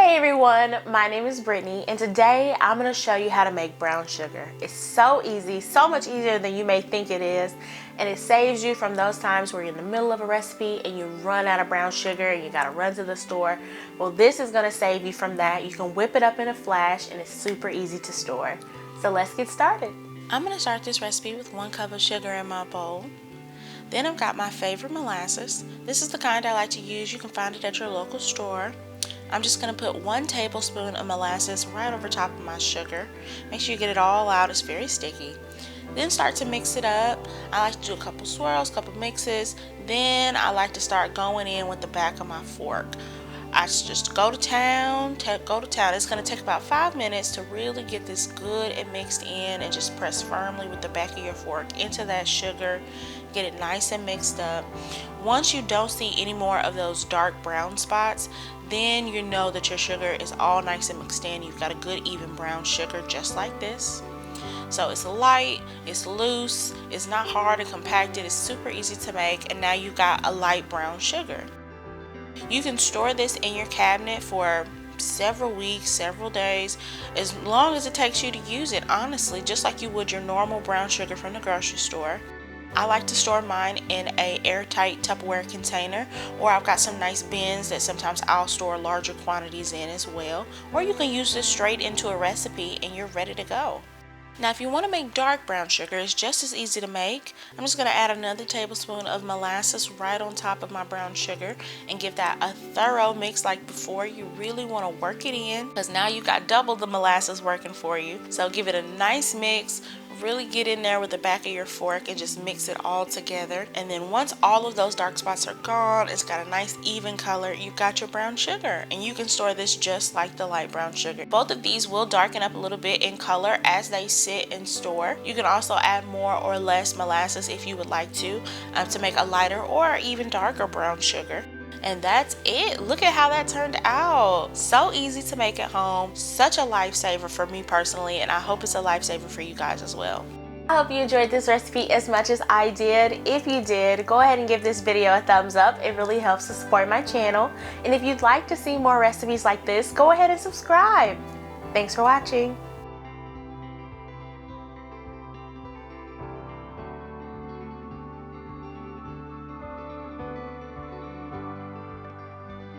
Hey everyone, my name is Brittany and today I'm going to show you how to make brown sugar. It's so easy, so much easier than you may think it is, and it saves you from those times where you're in the middle of a recipe and you run out of brown sugar and you got to run to the store. Well, this is going to save you from that. You can whip it up in a flash and it's super easy to store. So let's get started. I'm going to start this recipe with 1 cup of sugar in my bowl. Then I've got my favorite molasses. This is the kind I like to use. You can find it at your local store. I'm just going to put 1 tablespoon of molasses right over top of my sugar. Make sure you get it all out, it's very sticky. Then start to mix it up. I like to do a couple swirls, couple mixes. Then I like to start going in with the back of my fork. I just go to town. It's going to take about 5 minutes to really get this good and mixed in, and just press firmly with the back of your fork into that sugar. Get it nice and mixed up. Once you don't see any more of those dark brown spots, then you know that your sugar is all nice and mixed in. You've got a good even brown sugar just like this. So it's light, it's loose, it's not hard and compacted, it's super easy to make, and now you've got a light brown sugar. You can store this in your cabinet for several weeks, several days, as long as it takes you to use it, honestly, just like you would your normal brown sugar from the grocery store. I like to store mine in an airtight Tupperware container, or I've got some nice bins that sometimes I'll store larger quantities in as well. Or you can use this straight into a recipe and you're ready to go. Now if you want to make dark brown sugar, it's just as easy to make. I'm just going to add another tablespoon of molasses right on top of my brown sugar and give that a thorough mix like before. You really want to work it in because now you've got double the molasses working for you. So give it a nice mix. Really get in there with the back of your fork and just mix it all together. And then once all of those dark spots are gone, it's got a nice even color, you've got your brown sugar. And you can store this just like the light brown sugar. Both of these will darken up a little bit in color as they sit and store. You can also add more or less molasses if you would like to make a lighter or even darker brown sugar. And that's it. Look at how that turned out. So easy to make at home. Such a lifesaver for me personally, and I hope it's a lifesaver for you guys as well. I hope you enjoyed this recipe as much as I did. If you did, go ahead and give this video a thumbs up. It really helps to support my channel. And if you'd like to see more recipes like this, go ahead and subscribe. Thanks for watching.